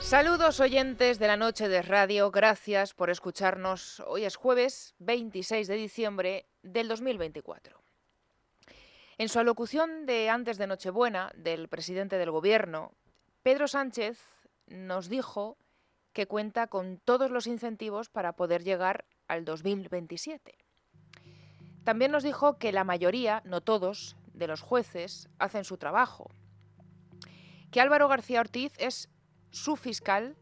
Saludos oyentes de la Noche de Radio, gracias por escucharnos. Hoy es jueves 26 de diciembre del 2024. En su alocución de antes de Nochebuena del presidente del Gobierno, Pedro Sánchez nos dijo que cuenta con todos los incentivos para poder llegar al 2027. También nos dijo que la mayoría, no todos, de los jueces hacen su trabajo, que Álvaro García Ortiz es su fiscal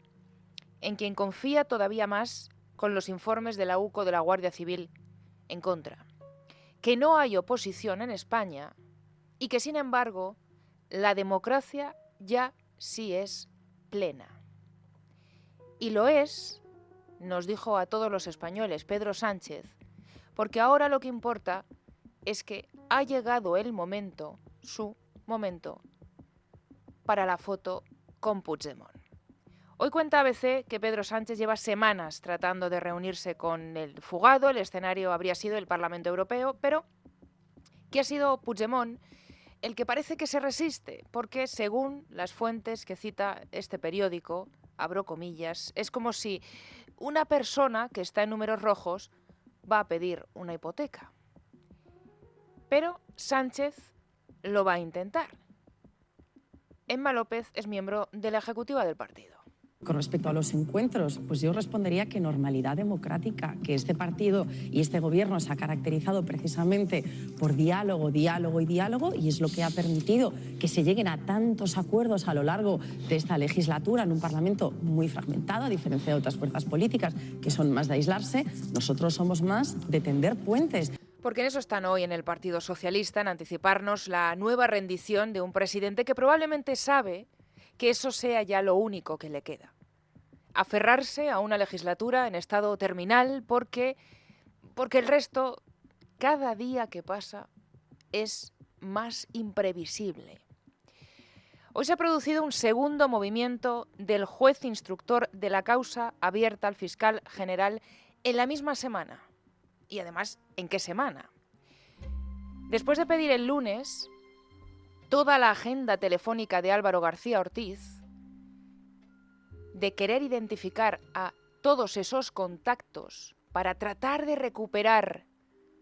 en quien confía todavía más con los informes de la UCO de la Guardia Civil en contra, que no hay oposición en España y que, sin embargo, la democracia ya sí es plena. Y lo es, nos dijo a todos los españoles Pedro Sánchez, porque ahora lo que importa es que ha llegado el momento, su momento, para la foto con Puigdemont. Hoy cuenta ABC que Pedro Sánchez lleva semanas tratando de reunirse con el fugado, el escenario habría sido el Parlamento Europeo, pero que ha sido Puigdemont el que parece que se resiste, porque según las fuentes que cita este periódico, abro comillas, es como si una persona que está en números rojos va a pedir una hipoteca. Pero Sánchez lo va a intentar. Emma López es miembro de la ejecutiva del partido. Con respecto a los encuentros, pues yo respondería que normalidad democrática, que este partido y este gobierno se ha caracterizado precisamente por diálogo, diálogo y diálogo, y es lo que ha permitido que se lleguen a tantos acuerdos a lo largo de esta legislatura en un Parlamento muy fragmentado, a diferencia de otras fuerzas políticas que son más de aislarse. Nosotros somos más de tender puentes. Porque en eso están hoy en el Partido Socialista, en anticiparnos la nueva rendición de un presidente que probablemente sabe que eso sea ya lo único que le queda. Aferrarse a una legislatura en estado terminal porque el resto, cada día que pasa, es más imprevisible. Hoy se ha producido un segundo movimiento del juez instructor de la causa abierta al fiscal general en la misma semana. Y además, ¿en qué semana? Después de pedir el lunes toda la agenda telefónica de Álvaro García Ortiz, de querer identificar a todos esos contactos para tratar de recuperar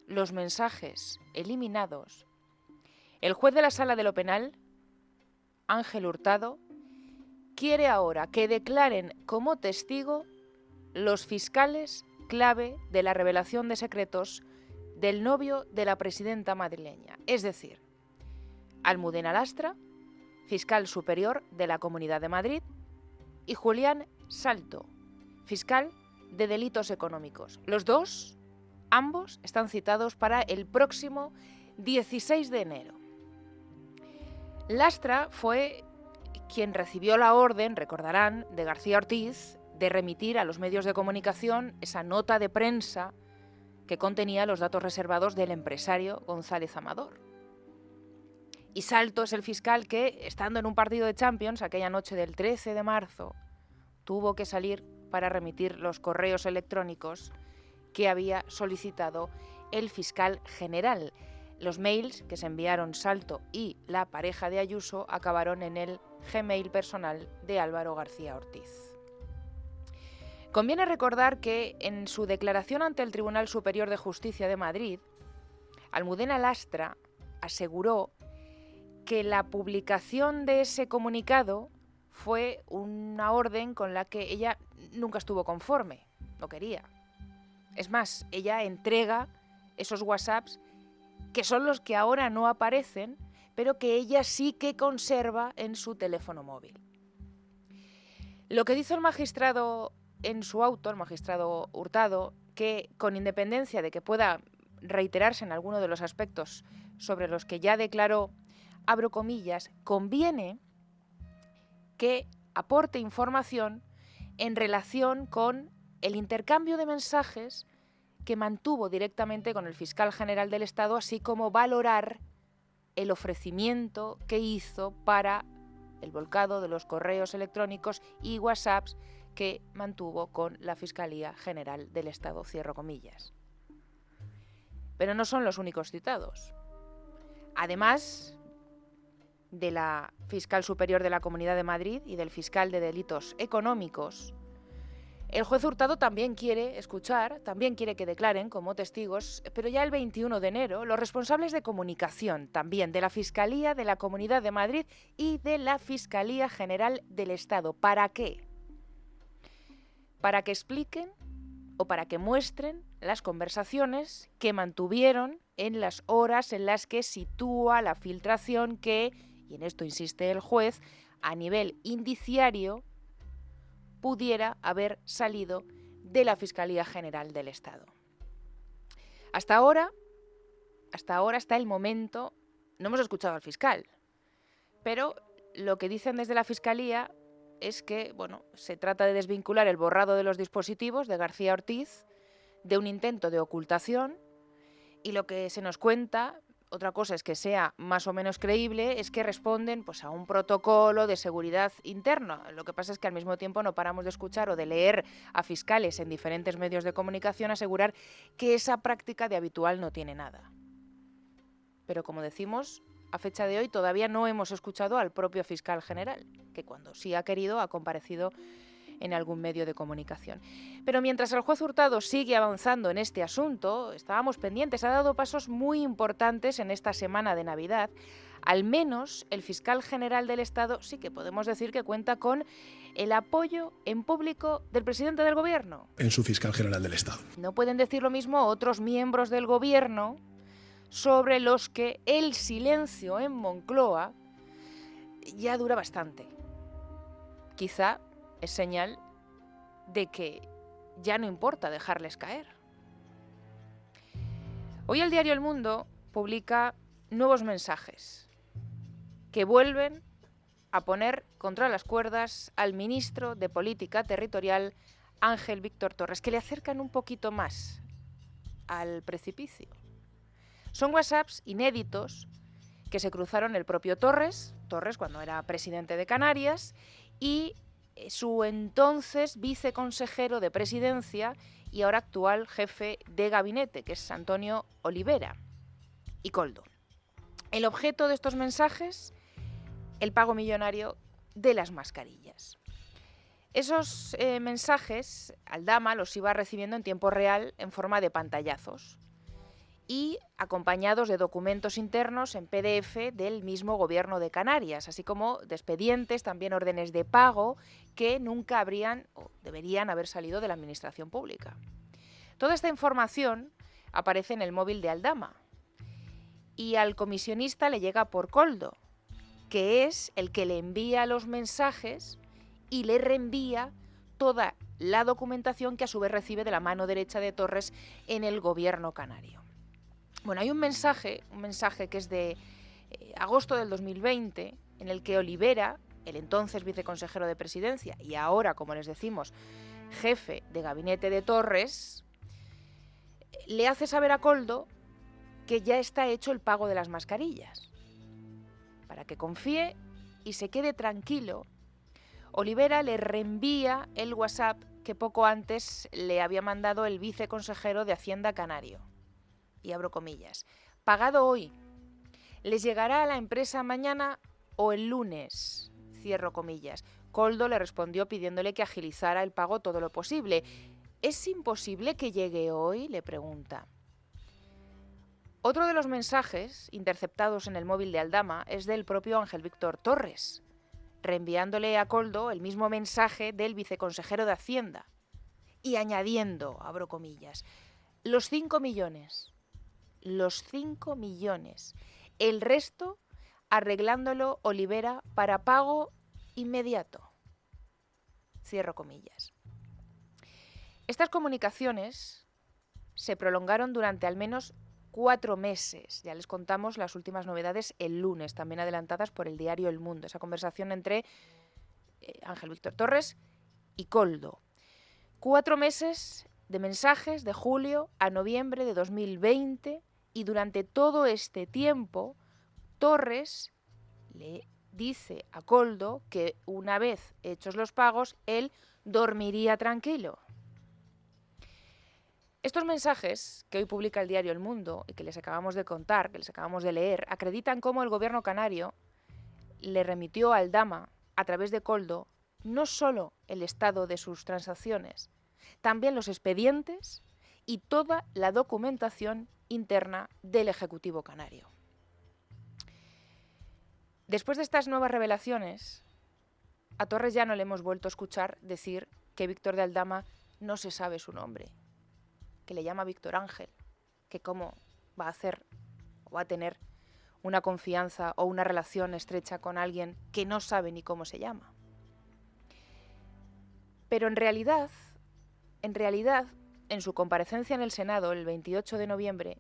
los mensajes eliminados, el juez de la Sala de lo Penal, Ángel Hurtado, quiere ahora que declaren como testigo los fiscales clave de la revelación de secretos del novio de la presidenta madrileña, es decir, Almudena Lastra, fiscal superior de la Comunidad de Madrid, y Julián Salto, fiscal de delitos económicos. Los dos, ambos, están citados para el próximo 16 de enero. Lastra fue quien recibió la orden, recordarán, de García Ortiz de remitir a los medios de comunicación esa nota de prensa que contenía los datos reservados del empresario González Amador. Y Salto es el fiscal que, estando en un partido de Champions aquella noche del 13 de marzo, tuvo que salir para remitir los correos electrónicos que había solicitado el fiscal general. Los mails que se enviaron Salto y la pareja de Ayuso acabaron en el Gmail personal de Álvaro García Ortiz. Conviene recordar que en su declaración ante el Tribunal Superior de Justicia de Madrid, Almudena Lastra aseguró que la publicación de ese comunicado fue una orden con la que ella nunca estuvo conforme, no quería. Es más, ella entrega esos WhatsApps que son los que ahora no aparecen, pero que ella sí que conserva en su teléfono móvil. Lo que dice el magistrado en su auto, el magistrado Hurtado, que con independencia de que pueda reiterarse en alguno de los aspectos sobre los que ya declaró, abro comillas, conviene que aporte información en relación con el intercambio de mensajes que mantuvo directamente con el fiscal general del Estado, así como valorar el ofrecimiento que hizo para el volcado de los correos electrónicos y WhatsApps que mantuvo con la Fiscalía General del Estado, cierro comillas. Pero no son los únicos citados. Además, de la fiscal superior de la Comunidad de Madrid y del fiscal de delitos económicos, el juez Hurtado también quiere escuchar, también quiere que declaren como testigos, pero ya el 21 de enero, los responsables de comunicación también de la Fiscalía de la Comunidad de Madrid y de la Fiscalía General del Estado. ¿Para qué? Para que expliquen o para que muestren las conversaciones que mantuvieron en las horas en las que sitúa la filtración que, y en esto insiste el juez, a nivel indiciario pudiera haber salido de la Fiscalía General del Estado. Hasta ahora, hasta el momento, no hemos escuchado al fiscal, pero lo que dicen desde la Fiscalía es que, se trata de desvincular el borrado de los dispositivos de García Ortiz de un intento de ocultación, y lo que se nos cuenta, otra cosa es que sea más o menos creíble, es que responden a un protocolo de seguridad interna. Lo que pasa es que al mismo tiempo no paramos de escuchar o de leer a fiscales en diferentes medios de comunicación asegurar que esa práctica de habitual no tiene nada. Pero como decimos, a fecha de hoy todavía no hemos escuchado al propio fiscal general, que cuando sí ha querido ha comparecido en algún medio de comunicación. Pero mientras el juez Hurtado sigue avanzando en este asunto, estábamos pendientes, ha dado pasos muy importantes en esta semana de Navidad. Al menos el fiscal general del Estado sí que podemos decir que cuenta con el apoyo en público del presidente del Gobierno. En su fiscal general del Estado. No pueden decir lo mismo otros miembros del Gobierno sobre los que el silencio en Moncloa ya dura bastante. Quizá es señal de que ya no importa dejarles caer. Hoy el diario El Mundo publica nuevos mensajes que vuelven a poner contra las cuerdas al ministro de Política Territorial, Ángel Víctor Torres, que le acercan un poquito más al precipicio. Son WhatsApps inéditos que se cruzaron el propio Torres cuando era presidente de Canarias, y su entonces viceconsejero de Presidencia y ahora actual jefe de gabinete, que es Antonio Olivera y Koldo. El objeto de estos mensajes, el pago millonario de las mascarillas. Esos mensajes, Aldama los iba recibiendo en tiempo real en forma de pantallazos y acompañados de documentos internos en PDF del mismo Gobierno de Canarias, así como de expedientes, también órdenes de pago que nunca habrían o deberían haber salido de la Administración Pública. Toda esta información aparece en el móvil de Aldama y al comisionista le llega por Koldo, que es el que le envía los mensajes y le reenvía toda la documentación que a su vez recibe de la mano derecha de Torres en el Gobierno canario. Bueno, hay un mensaje que es de agosto del 2020, en el que Olivera, el entonces viceconsejero de Presidencia y ahora, como les decimos, jefe de gabinete de Torres, le hace saber a Koldo que ya está hecho el pago de las mascarillas. Para que confíe y se quede tranquilo, Olivera le reenvía el WhatsApp que poco antes le había mandado el viceconsejero de Hacienda canario. Y abro comillas, pagado hoy, les llegará a la empresa mañana o el lunes, cierro comillas. Koldo le respondió pidiéndole que agilizara el pago todo lo posible. ¿Es imposible que llegue hoy?, le pregunta. Otro de los mensajes interceptados en el móvil de Aldama es del propio Ángel Víctor Torres, reenviándole a Koldo el mismo mensaje del viceconsejero de Hacienda y añadiendo, abro comillas, los 5 millones, el resto arreglándolo Olivera para pago inmediato, cierro comillas. Estas comunicaciones se prolongaron durante al menos 4 meses. Ya les contamos las últimas novedades el lunes, también adelantadas por el diario El Mundo. Esa conversación entre Ángel Víctor Torres y Koldo. 4 meses de mensajes de julio a noviembre de 2020 y durante todo este tiempo Torres le dice a Koldo que una vez hechos los pagos él dormiría tranquilo. Estos mensajes que hoy publica el diario El Mundo y que les acabamos de contar, que les acabamos de leer, acreditan cómo el gobierno canario le remitió a Aldama, a través de Koldo, no solo el estado de sus transacciones, también los expedientes y toda la documentación interna del Ejecutivo canario. Después de estas nuevas revelaciones, a Torres ya no le hemos vuelto a escuchar decir que Víctor de Aldama no se sabe su nombre, que le llama Víctor Ángel, que cómo va a hacer o va a tener una confianza o una relación estrecha con alguien que no sabe ni cómo se llama. Pero en realidad, en su comparecencia en el Senado el 28 de noviembre,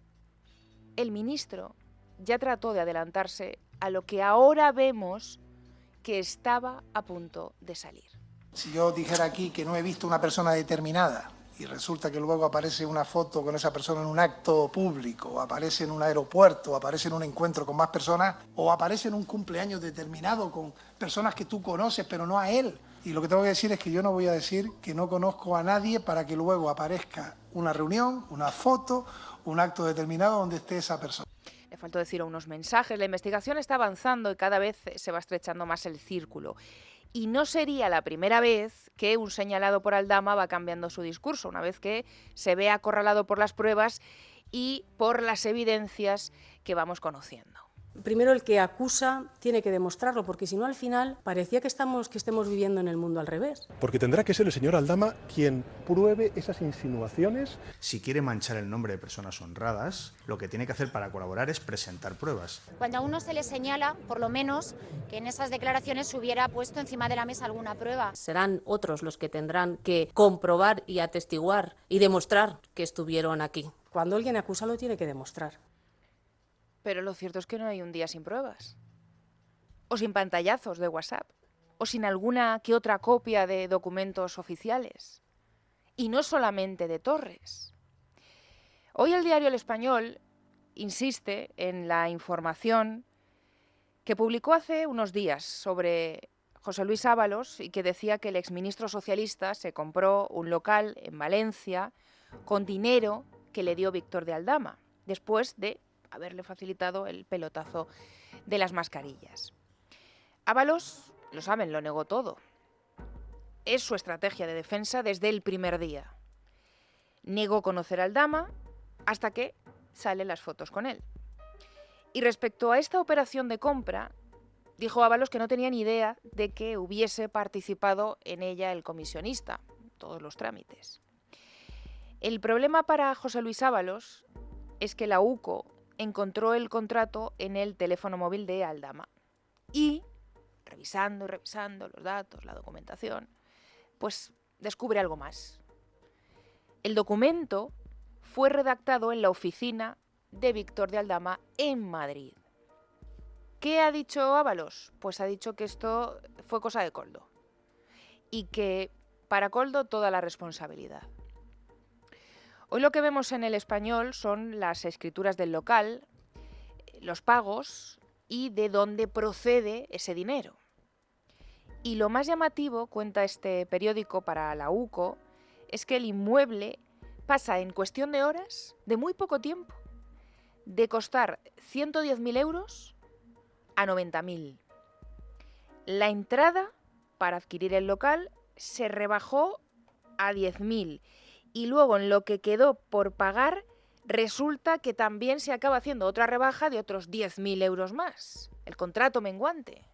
el ministro ya trató de adelantarse a lo que ahora vemos que estaba a punto de salir. Si yo dijera aquí que no he visto una persona determinada y resulta que luego aparece una foto con esa persona en un acto público, o aparece en un aeropuerto, o aparece en un encuentro con más personas, o aparece en un cumpleaños determinado con personas que tú conoces pero no a él. Y lo que tengo que decir es que yo no voy a decir que no conozco a nadie para que luego aparezca una reunión, una foto, un acto determinado donde esté esa persona. Le faltó decir unos mensajes. La investigación está avanzando y cada vez se va estrechando más el círculo. Y no sería la primera vez que un señalado por Aldama va cambiando su discurso, una vez que se ve acorralado por las pruebas y por las evidencias que vamos conociendo. Primero, el que acusa tiene que demostrarlo, porque si no, al final, parecía que estemos viviendo en el mundo al revés. Porque tendrá que ser el señor Aldama quien pruebe esas insinuaciones. Si quiere manchar el nombre de personas honradas, lo que tiene que hacer para colaborar es presentar pruebas. Cuando a uno se le señala, por lo menos, que en esas declaraciones se hubiera puesto encima de la mesa alguna prueba. Serán otros los que tendrán que comprobar y atestiguar y demostrar que estuvieron aquí. Cuando alguien acusa, lo tiene que demostrar. Pero lo cierto es que no hay un día sin pruebas, o sin pantallazos de WhatsApp, o sin alguna que otra copia de documentos oficiales. Y no solamente de Torres. Hoy el diario El Español insiste en la información que publicó hace unos días sobre José Luis Ábalos y que decía que el exministro socialista se compró un local en Valencia con dinero que le dio Víctor de Aldama, después de haberle facilitado el pelotazo de las mascarillas. Ábalos, lo saben, lo negó todo. Es su estrategia de defensa desde el primer día. Negó conocer a Aldama hasta que salen las fotos con él. Y respecto a esta operación de compra, dijo Ábalos que no tenía ni idea de que hubiese participado en ella el comisionista, todos los trámites. El problema para José Luis Ábalos es que la UCO encontró el contrato en el teléfono móvil de Aldama y, revisando los datos, la documentación, pues descubre algo más. El documento fue redactado en la oficina de Víctor de Aldama en Madrid. ¿Qué ha dicho Ábalos? Pues ha dicho que esto fue cosa de Koldo y que para Koldo toda la responsabilidad. Hoy lo que vemos en El Español son las escrituras del local, los pagos y de dónde procede ese dinero. Y lo más llamativo, cuenta este periódico para la UCO, es que el inmueble pasa en cuestión de horas, de muy poco tiempo, de costar 110.000 euros a 90.000. La entrada para adquirir el local se rebajó a 10.000. Y luego en lo que quedó por pagar resulta que también se acaba haciendo otra rebaja de otros 10.000 euros más. El contrato menguante.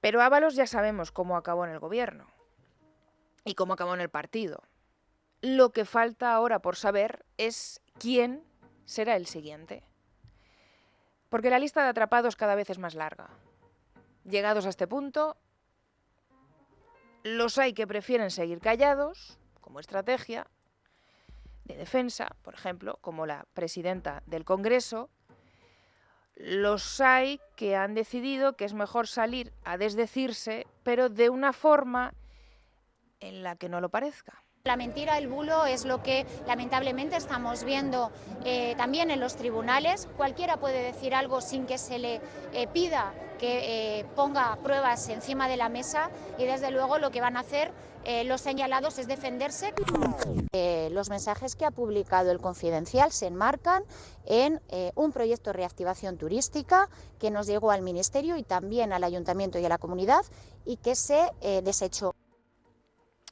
Pero Ábalos ya sabemos cómo acabó en el gobierno y cómo acabó en el partido. Lo que falta ahora por saber es quién será el siguiente. Porque la lista de atrapados cada vez es más larga. Llegados a este punto, los hay que prefieren seguir callados, como estrategia de defensa, por ejemplo, como la presidenta del Congreso. Los hay que han decidido que es mejor salir a desdecirse, pero de una forma en la que no lo parezca. La mentira, el bulo es lo que lamentablemente estamos viendo también en los tribunales. Cualquiera puede decir algo sin que se le pida que ponga pruebas encima de la mesa y desde luego lo que van a hacer los señalados es defenderse. Los mensajes que ha publicado El Confidencial se enmarcan en un proyecto de reactivación turística que nos llegó al Ministerio y también al Ayuntamiento y a la comunidad y que se desechó.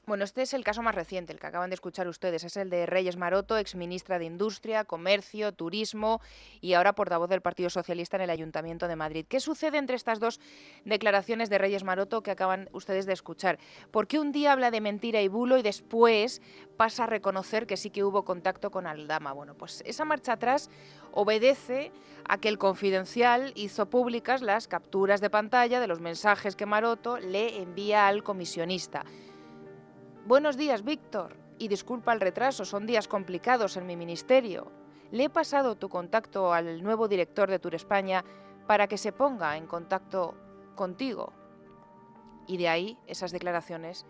Bueno, este es el caso más reciente, el que acaban de escuchar ustedes. Es el de Reyes Maroto, exministra de Industria, Comercio, Turismo y ahora portavoz del Partido Socialista en el Ayuntamiento de Madrid. ¿Qué sucede entre estas dos declaraciones de Reyes Maroto que acaban ustedes de escuchar? ¿Por qué un día habla de mentira y bulo y después pasa a reconocer que sí que hubo contacto con Aldama? Bueno, pues esa marcha atrás obedece a que El Confidencial hizo públicas las capturas de pantalla de los mensajes que Maroto le envía al comisionista. Buenos días, Víctor, y disculpa el retraso, son días complicados en mi ministerio. Le he pasado tu contacto al nuevo director de Tour España para que se ponga en contacto contigo. Y de ahí esas declaraciones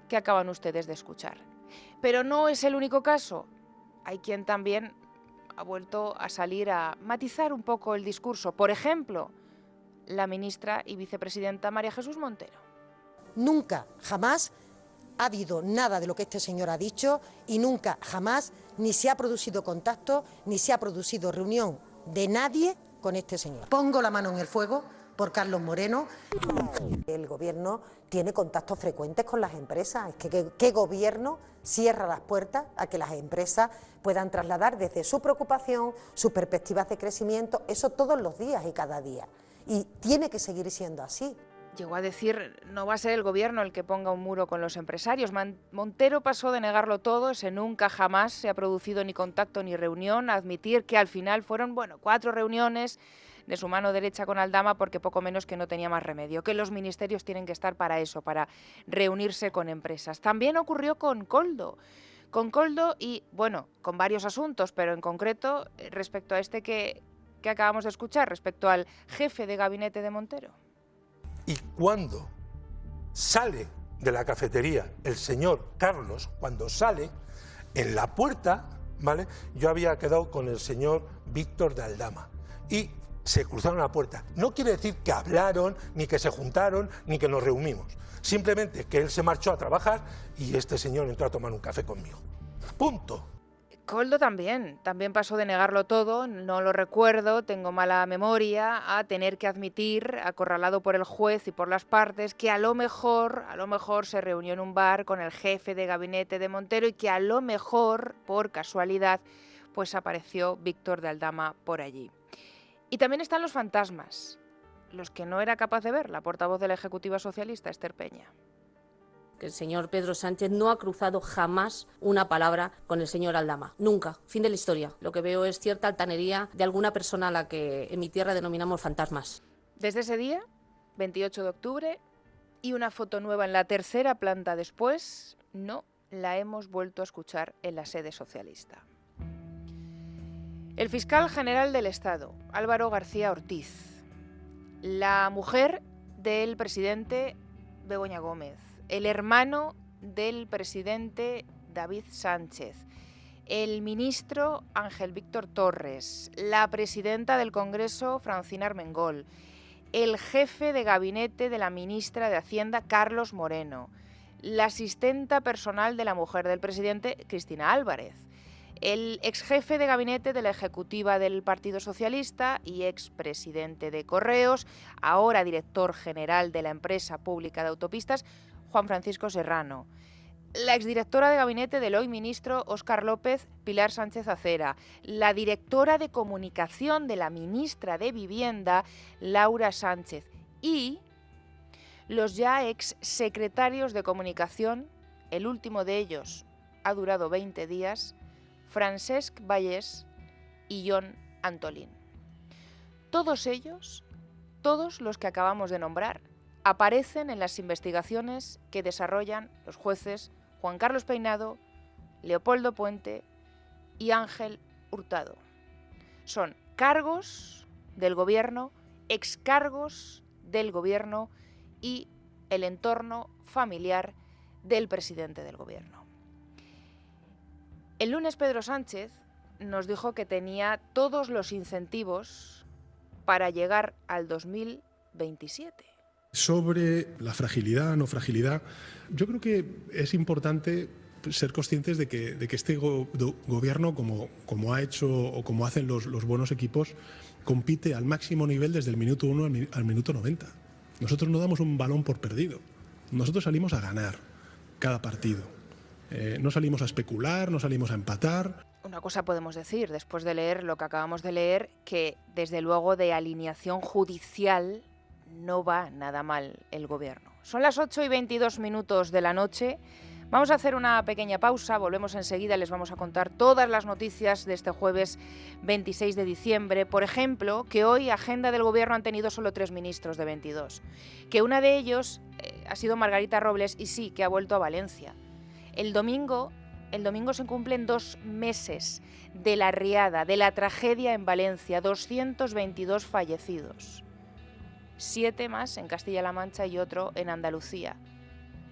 que acaban ustedes de escuchar. Pero no es el único caso. Hay quien también ha vuelto a salir a matizar un poco el discurso. Por ejemplo, la ministra y vicepresidenta María Jesús Montero. Nunca, jamás ha habido nada de lo que este señor ha dicho y nunca, jamás, ni se ha producido contacto, ni se ha producido reunión de nadie con este señor. Pongo la mano en el fuego por Carlos Moreno. El Gobierno tiene contactos frecuentes con las empresas. Es que ¿qué gobierno cierra las puertas a que las empresas puedan trasladar desde su preocupación, sus perspectivas de crecimiento, eso todos los días y cada día? Y tiene que seguir siendo así. Llegó a decir, no va a ser el gobierno el que ponga un muro con los empresarios. Montero pasó de negarlo todo, ese nunca jamás se ha producido ni contacto ni reunión, a admitir que al final fueron, 4 reuniones de su mano derecha con Aldama porque poco menos que no tenía más remedio, que los ministerios tienen que estar para eso, para reunirse con empresas. También ocurrió con Koldo y, con varios asuntos, pero en concreto respecto a este que acabamos de escuchar, respecto al jefe de gabinete de Montero. Y cuando sale de la cafetería el señor Carlos, cuando sale, en la puerta, ¿vale?, yo había quedado con el señor Víctor de Aldama y se cruzaron la puerta. No quiere decir que hablaron, ni que se juntaron, ni que nos reunimos. Simplemente que él se marchó a trabajar y este señor entró a tomar un café conmigo. Punto. Koldo también pasó de negarlo todo, no lo recuerdo, tengo mala memoria, a tener que admitir, acorralado por el juez y por las partes, que a lo mejor se reunió en un bar con el jefe de gabinete de Montero y que a lo mejor, por casualidad, pues apareció Víctor de Aldama por allí. Y también están los fantasmas, los que no era capaz de ver la portavoz de la Ejecutiva Socialista, Esther Peña. Que el señor Pedro Sánchez no ha cruzado jamás una palabra con el señor Aldama. Nunca. Fin de la historia. Lo que veo es cierta altanería de alguna persona a la que en mi tierra denominamos fantasmas. Desde ese día, 28 de octubre, y una foto nueva en la tercera planta después, no la hemos vuelto a escuchar en la sede socialista. El fiscal general del Estado, Álvaro García Ortiz. La mujer del presidente Begoña Gómez. El hermano del presidente David Sánchez, el ministro Ángel Víctor Torres, la presidenta del Congreso Francina Armengol, el jefe de gabinete de la ministra de Hacienda Carlos Moreno, la asistenta personal de la mujer del presidente Cristina Álvarez, el exjefe de gabinete de la ejecutiva del Partido Socialista y expresidente de Correos, ahora director general de la empresa pública de autopistas, Juan Francisco Serrano, la exdirectora de gabinete del hoy ministro Óscar López, Pilar Sánchez Acera, la directora de comunicación de la ministra de Vivienda, Laura Sánchez, y los ya exsecretarios de comunicación, el último de ellos ha durado 20 días, Francesc Vallès y Jon Antolín. Todos ellos, todos los que acabamos de nombrar, aparecen en las investigaciones que desarrollan los jueces Juan Carlos Peinado, Leopoldo Puente y Ángel Hurtado. Son cargos del gobierno, excargos del gobierno y el entorno familiar del presidente del gobierno. El lunes Pedro Sánchez nos dijo que tenía todos los incentivos para llegar al 2027. Sobre la fragilidad, no fragilidad, yo creo que es importante ser conscientes de que este gobierno, como ha hecho o como hacen los buenos equipos, compite al máximo nivel desde el minuto 1 al minuto 90. Nosotros no damos un balón por perdido. Nosotros salimos a ganar cada partido. No salimos a especular, no salimos a empatar. Una cosa podemos decir, después de leer lo que acabamos de leer, que desde luego de alineación judicial no va nada mal el gobierno. Son las 8:22 de la noche. Vamos a hacer una pequeña pausa, volvemos enseguida, les vamos a contar todas las noticias de este jueves 26 de diciembre. Por ejemplo, que hoy agenda del gobierno han tenido solo 3 ministros de 22. Que una de ellos ha sido Margarita Robles y sí, que ha vuelto a Valencia. El domingo se cumplen 2 meses de la riada, de la tragedia en Valencia, 222 fallecidos. 7 más en Castilla-La Mancha y otro en Andalucía.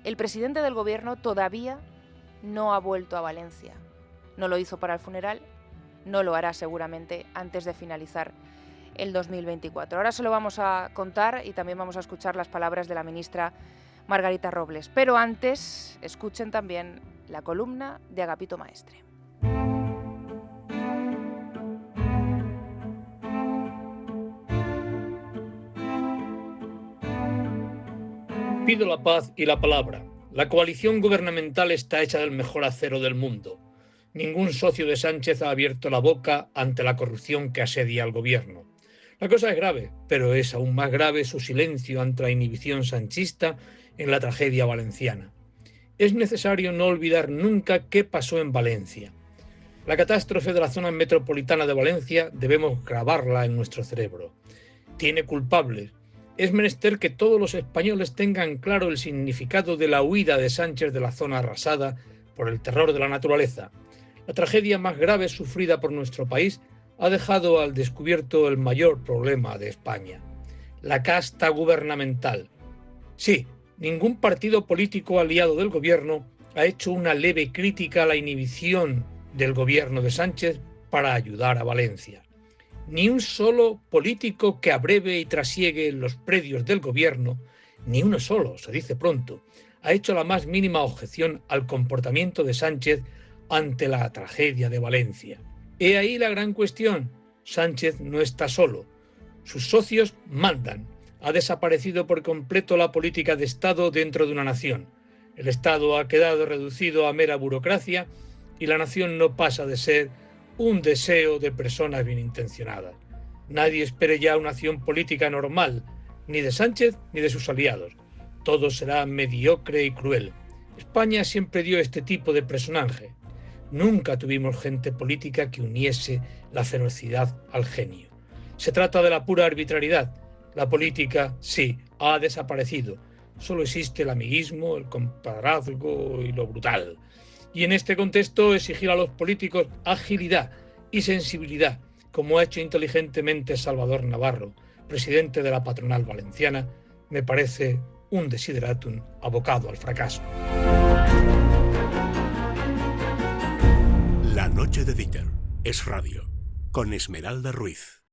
El presidente del gobierno todavía no ha vuelto a Valencia. No lo hizo para el funeral, no lo hará seguramente antes de finalizar el 2024. Ahora se lo vamos a contar y también vamos a escuchar las palabras de la ministra Margarita Robles. Pero antes, escuchen también la columna de Agapito Maestre. Pido la paz y la palabra. La coalición gubernamental está hecha del mejor acero del mundo. Ningún socio de Sánchez ha abierto la boca ante la corrupción que asedia al gobierno. La cosa es grave, pero es aún más grave su silencio ante la inhibición sanchista en la tragedia valenciana. Es necesario no olvidar nunca qué pasó en Valencia. La catástrofe de la zona metropolitana de Valencia debemos grabarla en nuestro cerebro. Tiene culpables. Es menester que todos los españoles tengan claro el significado de la huida de Sánchez de la zona arrasada por el terror de la naturaleza. La tragedia más grave sufrida por nuestro país ha dejado al descubierto el mayor problema de España: la casta gubernamental. Sí, ningún partido político aliado del gobierno ha hecho una leve crítica a la inhibición del gobierno de Sánchez para ayudar a Valencia. Ni un solo político que abreve y trasiegue los predios del gobierno, ni uno solo, se dice pronto, ha hecho la más mínima objeción al comportamiento de Sánchez ante la tragedia de Valencia. He ahí la gran cuestión. Sánchez no está solo. Sus socios mandan. Ha desaparecido por completo la política de Estado dentro de una nación. El Estado ha quedado reducido a mera burocracia y la nación no pasa de ser un deseo de personas bien intencionadas. Nadie espere ya una acción política normal, ni de Sánchez ni de sus aliados. Todo será mediocre y cruel. España siempre dio este tipo de personaje. Nunca tuvimos gente política que uniese la ferocidad al genio. Se trata de la pura arbitrariedad. La política, sí, ha desaparecido. Solo existe el amiguismo, el compadrazgo y lo brutal. Y en este contexto exigir a los políticos agilidad y sensibilidad, como ha hecho inteligentemente Salvador Navarro, presidente de la patronal valenciana, me parece un desideratum abocado al fracaso. La noche de Dieter es radio, con Esmeralda Ruiz.